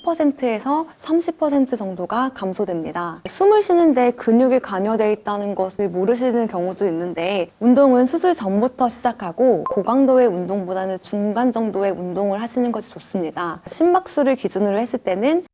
10%에서 30% 정도가 감소됩니다. 숨을 쉬는데 근육이 관여되어 있다는 것을 모르시는 경우도 있는데, 운동은 수술 전부터 시작하고 고강도의 운동보다는 중간 정도의 운동을 하시는 것이 좋습니다. 심박수를 기준으로 했을 때는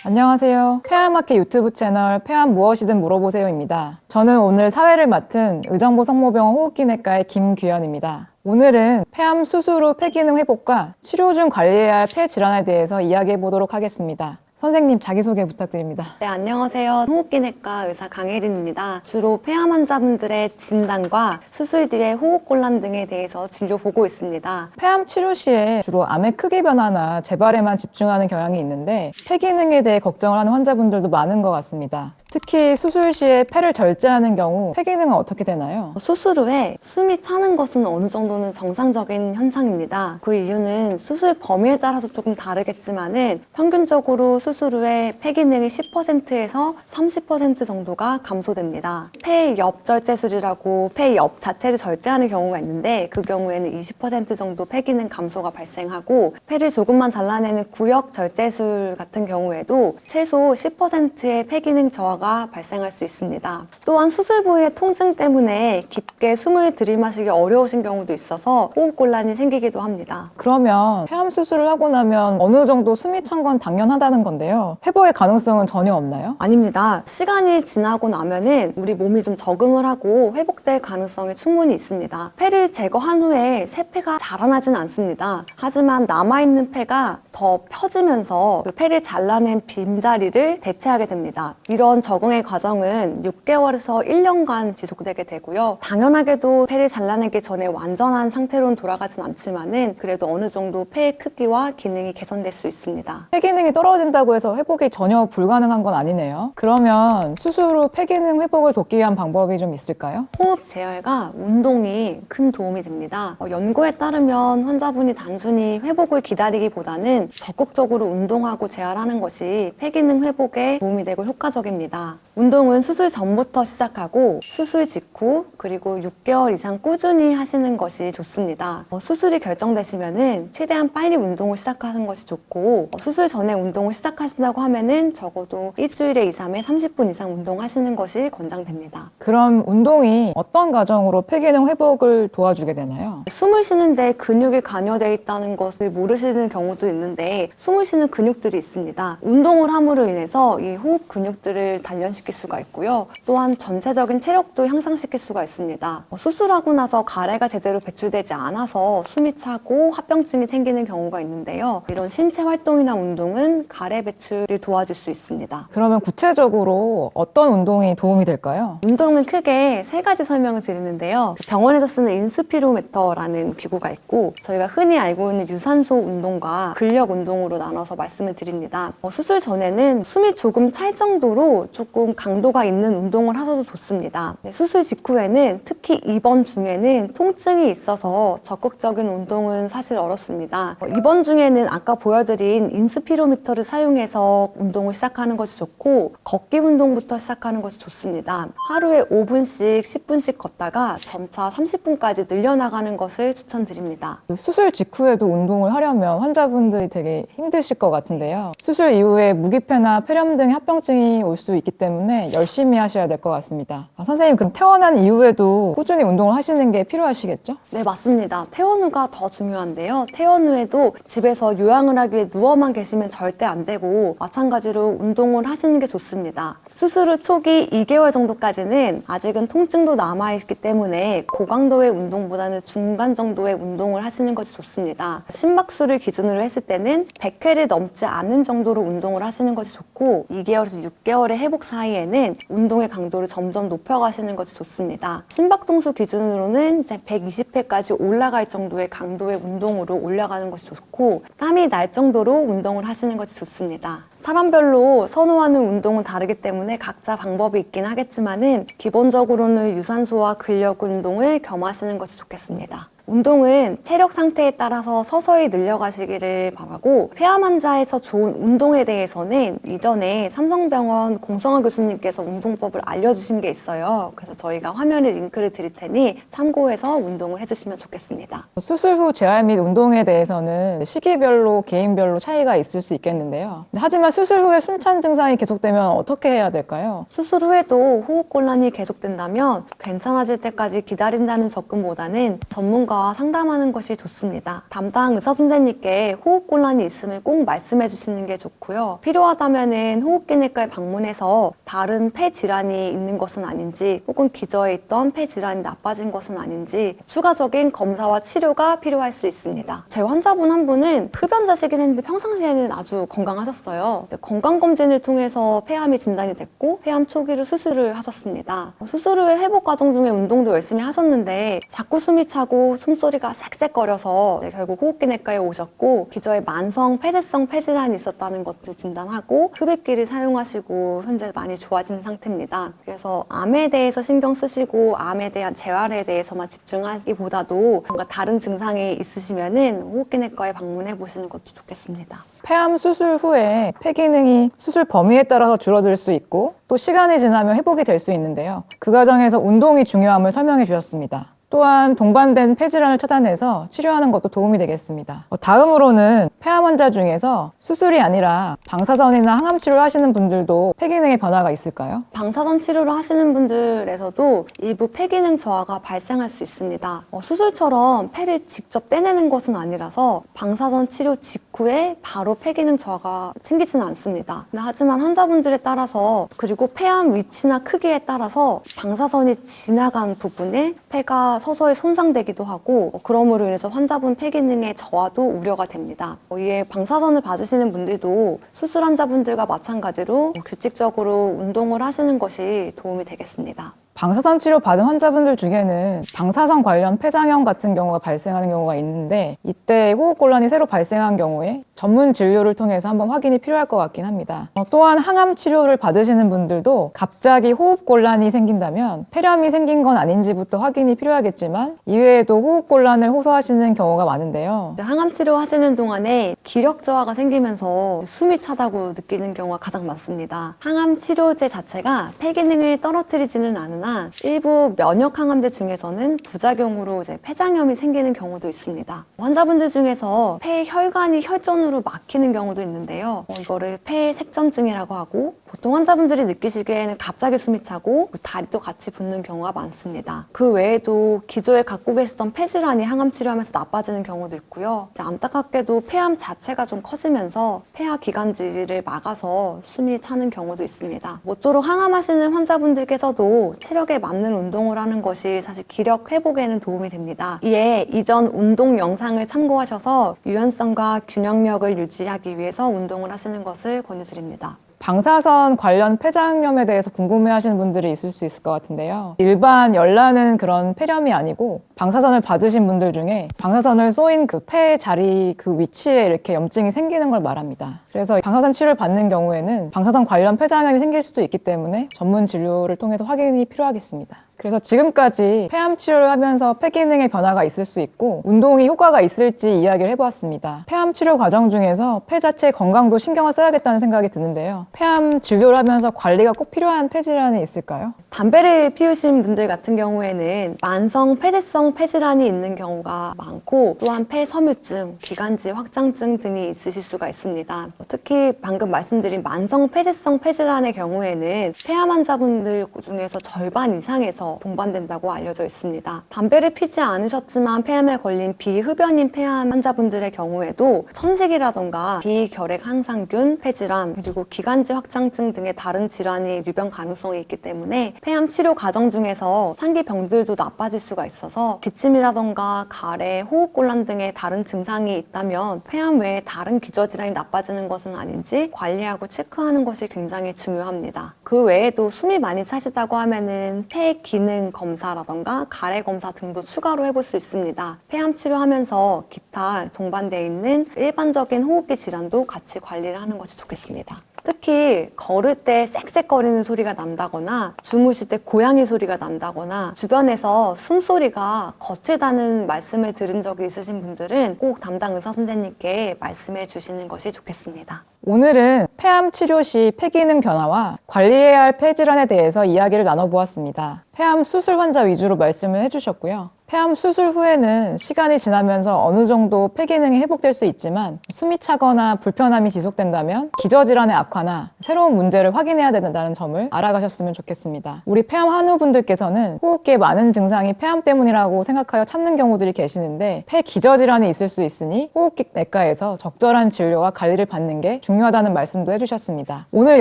안녕하세요. 폐암학회 유튜브 채널 폐암 무엇이든 물어보세요입니다. 저는 오늘 사회를 맡은 의정부 성모병원 호흡기내과의 김규현입니다. 오늘은 폐암 수술 후 폐기능 회복과 치료 중 관리해야 할 폐 질환에 대해서 이야기해 보도록 하겠습니다. 선생님 자기소개 부탁드립니다. 네, 안녕하세요. 호흡기내과 의사 강혜린입니다. 주로 폐암 환자분들의 진단과 수술 뒤의 호흡곤란 등에 대해서 진료 보고 있습니다. 폐암 치료 시에 주로 암의 크기 변화나 재발에만 집중하는 경향이 있는데 폐기능에 대해 걱정을 하는 환자분들도 많은 것 같습니다. 특히 수술 시에 폐를 절제하는 경우 폐기능은 어떻게 되나요? 수술 후에 숨이 차는 것은 어느 정도는 정상적인 현상입니다. 그 이유는 수술 범위에 따라서 조금 다르겠지만은 평균적으로 수술 후에 폐 기능이 10%에서 30% 정도가 감소됩니다. 폐엽 절제술이라고 폐엽 자체를 절제하는 경우가 있는데, 그 경우에는 20% 정도 폐 기능 감소가 발생하고, 폐를 조금만 잘라내는 구역 절제술 같은 경우에도 최소 10%의 폐 기능 저하가 발생할 수 있습니다. 또한 수술 부위의 통증 때문에 깊게 숨을 들이마시기 어려우신 경우도 있어서 호흡곤란이 생기기도 합니다. 그러면 폐암 수술을 하고 나면 어느 정도 숨이 찬 건 당연하다는 건데요. 회복의 가능성은 전혀 없나요? 아닙니다. 시간이 지나고 나면은 우리 몸이 좀 적응을 하고 회복될 가능성이 충분히 있습니다. 폐를 제거한 후에 새 폐가 자라나진 않습니다. 하지만 남아있는 폐가 더 펴지면서 그 폐를 잘라낸 빈자리를 대체하게 됩니다. 이런 적응의 과정은 6개월에서 1년간 지속되게 되고요. 당연하게도 폐를 잘라내기 전에 완전한 상태로는 돌아가진 않지만은 그래도 어느 정도 폐의 크기와 기능이 개선될 수 있습니다. 폐기능이 떨어진다고 해서 회복이 전혀 불가능한 건 아니네요. 그러면 수술 후 폐기능 회복을 돕기 위한 방법이 좀 있을까요? 호흡 재활과 운동이 큰 도움이 됩니다. 연구에 따르면 환자분이 단순히 회복을 기다리기보다는 적극적으로 운동하고 재활하는 것이 폐기능 회복에 도움이 되고 효과적입니다. 운동은 수술 전부터 시작하고 수술 직후 그리고 6개월 이상 꾸준히 하시는 것이 좋습니다. 수술이 결정되시면은 최대한 빨리 운동을 시작하는 것이 좋고, 수술 전에 운동을 시작하신다고 하면은 적어도 일주일에 2, 3회 30분 이상 운동하시는 것이 권장됩니다. 그럼 운동이 어떤 과정으로 폐기능 회복을 도와주게 되나요? 숨을 쉬는데 근육이 관여되어 있다는 것을 모르시는 경우도 있는데, 숨을 쉬는 근육들이 있습니다. 운동을 함으로 인해서 이 호흡 근육들을 단련시킬 수가 있고요. 또한 전체적인 체력도 향상시킬 수가 있습니다. 수술하고 나서 가래가 제대로 배출되지 않아서 숨이 차고 합병증이 생기는 경우가 있는데요. 이런 신체 활동이나 운동은 가래 배출을 도와줄 수 있습니다. 그러면 구체적으로 어떤 운동이 도움이 될까요? 운동은 크게 세 가지 설명을 드리는데요. 병원에서 쓰는 인스피로미터라는 기구가 있고, 저희가 흔히 알고 있는 유산소 운동과 근력 운동으로 나눠서 말씀을 드립니다. 수술 전에는 숨이 조금 찰 정도로 조금 강도가 있는 운동을 하셔도 좋습니다. 수술 직후에는, 특히 입원 중에는 통증이 있어서 적극적인 운동은 사실 어렵습니다. 입원 중에는 아까 보여드린 인스피로미터를 사용해서 운동을 시작하는 것이 좋고, 걷기 운동부터 시작하는 것이 좋습니다. 하루에 5분씩 10분씩 걷다가 점차 30분까지 늘려나가는 것을 추천드립니다. 수술 직후에도 운동을 하려면 환자분들이 되게 힘드실 것 같은데요. 수술 이후에 무기폐나 폐렴 등의 합병증이 올 수 있기 때문에 열심히 하셔야 될 것 같습니다. 선생님, 그럼 퇴원한 이후에도 꾸준히 운동을 하시는 게 필요하시겠죠? 네, 맞습니다. 퇴원 후가 더 중요한데요. 퇴원 후에도 집에서 요양을 하기 위해 누워만 계시면 절대 안 되고, 마찬가지로 운동을 하시는 게 좋습니다. 수술 후 초기 2개월 정도까지는 아직은 통증도 남아있기 때문에 고강도의 운동보다는 중간 정도의 운동을 하시는 것이 좋습니다. 심박수를 기준으로 했을 때는 100회를 넘지 않는 정도로 운동을 하시는 것이 좋고, 2개월에서 6개월의 회복 사이에는 운동의 강도를 점점 높여가시는 것이 좋습니다. 심박동수 기준으로는 이제 120회까지 올라갈 정도의 강도의 운동으로 올라가는 것이 좋고, 땀이 날 정도로 운동을 하시는 것이 좋습니다. 사람별로 선호하는 운동은 다르기 때문에 각자 방법이 있긴 하겠지만은 기본적으로는 유산소와 근력 운동을 겸하시는 것이 좋겠습니다. 운동은 체력 상태에 따라서 서서히 늘려가시기를 바라고, 폐암 환자에서 좋은 운동에 대해서는 이전에 삼성병원 공성화 교수님께서 운동법을 알려주신 게 있어요. 그래서 저희가 화면에 링크를 드릴 테니 참고해서 운동을 해주시면 좋겠습니다. 수술 후 재활 및 운동에 대해서는 시기별로 개인별로 차이가 있을 수 있겠는데요. 하지만 수술 후에 숨찬 증상이 계속되면 어떻게 해야 될까요? 수술 후에도 호흡곤란이 계속된다면 괜찮아질 때까지 기다린다는 접근보다는 전문가와 상담하는 것이 좋습니다. 담당 의사 선생님께 호흡곤란이 있으면 꼭 말씀해 주시는 게 좋고요. 필요하다면은 호흡기내과에 방문해서 다른 폐 질환이 있는 것은 아닌지, 혹은 기저에 있던 폐 질환이 나빠진 것은 아닌지 추가적인 검사와 치료가 필요할 수 있습니다. 제 환자분 한 분은 흡연자시긴 했는데 평상시에는 아주 건강하셨어요. 건강검진을 통해서 폐암이 진단이 됐고 폐암 초기로 수술을 하셨습니다. 수술 후에 회복 과정 중에 운동도 열심히 하셨는데 자꾸 숨이 차고 숨소리가 쌕쌕거려서 결국 호흡기내과에 오셨고, 기저에 만성 폐쇄성 폐질환이 있었다는 것을 진단하고 흡입기를 사용하시고 현재 많이 좋아진 상태입니다. 그래서 암에 대해서 신경 쓰시고 암에 대한 재활에 대해서만 집중하기보다도 뭔가 다른 증상이 있으시면은 호흡기내과에 방문해 보시는 것도 좋겠습니다. 폐암 수술 후에 폐 기능이 수술 범위에 따라서 줄어들 수 있고 또 시간이 지나면 회복이 될 수 있는데요. 그 과정에서 운동이 중요함을 설명해 주셨습니다. 또한 동반된 폐질환을 찾아내서 치료하는 것도 도움이 되겠습니다. 다음으로는 폐암 환자 중에서 수술이 아니라 방사선이나 항암 치료를 하시는 분들도 폐 기능에 변화가 있을까요? 방사선 치료를 하시는 분들에서도 일부 폐 기능 저하가 발생할 수 있습니다. 수술처럼 폐를 직접 떼내는 것은 아니라서 방사선 치료 직후에 바로 폐 기능 저하가 생기지는 않습니다. 하지만 환자분들에 따라서, 그리고 폐암 위치나 크기에 따라서 방사선이 지나간 부분에 폐가 서서히 손상되기도 하고, 그러므로 인해서 환자분 폐 기능의 저하도 우려가 됩니다. 이에 방사선을 받으시는 분들도 수술 환자분들과 마찬가지로 규칙적으로 운동을 하시는 것이 도움이 되겠습니다. 방사선 치료 받은 환자분들 중에는 방사선 관련 폐장염 같은 경우가 발생하는 경우가 있는데, 이때 호흡곤란이 새로 발생한 경우에 전문 진료를 통해서 한번 확인이 필요할 것 같긴 합니다. 또한 항암 치료를 받으시는 분들도 갑자기 호흡곤란이 생긴다면 폐렴이 생긴 건 아닌지부터 확인이 필요하겠지만, 이외에도 호흡곤란을 호소하시는 경우가 많은데요. 항암 치료 하시는 동안에 기력 저하가 생기면서 숨이 차다고 느끼는 경우가 가장 많습니다. 항암 치료제 자체가 폐 기능을 떨어뜨리지는 않으나 일부 면역 항암제 중에서는 부작용으로 폐장염이 생기는 경우도 있습니다. 환자분들 중에서 폐 혈관이 혈전으로 막히는 경우도 있는데요. 이거를 폐색전증이라고 하고, 보통 환자분들이 느끼시기에는 갑자기 숨이 차고 다리도 같이 붓는 경우가 많습니다. 그 외에도 기저에 갖고 계시던 폐질환이 항암 치료하면서 나빠지는 경우도 있고요. 안타깝게도 폐암 자체가 좀 커지면서 폐하 기관지를 막아서 숨이 차는 경우도 있습니다. 모쪼록 항암하시는 환자분들께서도 체력에 맞는 운동을 하는 것이 사실 기력 회복에는 도움이 됩니다. 이에 이전 운동 영상을 참고하셔서 유연성과 균형력을 유지하기 위해서 운동을 하시는 것을 권유드립니다. 방사선 관련 폐장염에 대해서 궁금해하시는 분들이 있을 수 있을 것 같은데요. 일반 열나는 그런 폐렴이 아니고 방사선을 받으신 분들 중에 방사선을 쏘인 그 폐 자리 그 위치에 이렇게 염증이 생기는 걸 말합니다. 그래서 방사선 치료를 받는 경우에는 방사선 관련 폐장염이 생길 수도 있기 때문에 전문 진료를 통해서 확인이 필요하겠습니다. 그래서 지금까지 폐암 치료를 하면서 폐 기능에 변화가 있을 수 있고 운동이 효과가 있을지 이야기를 해보았습니다. 폐암 치료 과정 중에서 폐 자체의 건강도 신경을 써야겠다는 생각이 드는데요. 폐암 진료를 하면서 관리가 꼭 필요한 폐 질환이 있을까요? 담배를 피우신 분들 같은 경우에는 만성 폐쇄성 폐질환이 있는 경우가 많고, 또한 폐섬유증, 기관지 확장증 등이 있으실 수가 있습니다. 특히 방금 말씀드린 만성 폐쇄성 폐질환의 경우에는 폐암 환자분들 중에서 절반 이상에서 동반된다고 알려져 있습니다. 담배를 피지 않으셨지만 폐암에 걸린 비흡연인 폐암 환자분들의 경우에도 천식이라던가 비결핵 항상균 폐질환, 그리고 기관지 확장증 등의 다른 질환이 유병 가능성이 있기 때문에 폐암 치료 과정 중에서 상기병들도 나빠질 수가 있어서 기침이라던가 가래, 호흡곤란 등의 다른 증상이 있다면 폐암 외에 다른 기저질환이 나빠지는 것은 아닌지 관리하고 체크하는 것이 굉장히 중요합니다. 그 외에도 숨이 많이 차시다고 하면은 폐 기능 검사라던가 가래 검사 등도 추가로 해볼 수 있습니다. 폐암 치료하면서 기타 동반되어 있는 일반적인 호흡기 질환도 같이 관리를 하는 것이 좋겠습니다. 특히 걸을 때 쌕쌕거리는 소리가 난다거나 주무실 때 고양이 소리가 난다거나 주변에서 숨소리가 거칠다는 말씀을 들은 적이 있으신 분들은 꼭 담당 의사 선생님께 말씀해 주시는 것이 좋겠습니다. 오늘은 폐암 치료 시 폐기능 변화와 관리해야 할 폐질환에 대해서 이야기를 나눠보았습니다. 폐암 수술 환자 위주로 말씀을 해주셨고요. 폐암 수술 후에는 시간이 지나면서 어느 정도 폐기능이 회복될 수 있지만 숨이 차거나 불편함이 지속된다면 기저질환의 악화나 새로운 문제를 확인해야 된다는 점을 알아가셨으면 좋겠습니다. 우리 폐암 환우분들께서는 호흡기에 많은 증상이 폐암 때문이라고 생각하여 참는 경우들이 계시는데 폐 기저질환이 있을 수 있으니 호흡기 내과에서 적절한 진료와 관리를 받는 게 중요하다는 말씀도 해주셨습니다. 오늘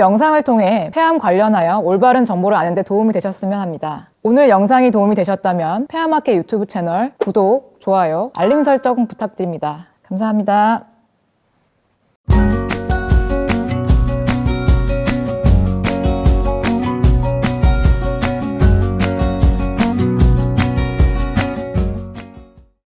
영상을 통해 폐암 관련하여 올바른 정보를 아는 데 도움이 되셨으면 합니다. 오늘 영상이 도움이 되셨다면 폐암학회 유튜브 채널 구독, 좋아요, 알림 설정 부탁드립니다. 감사합니다.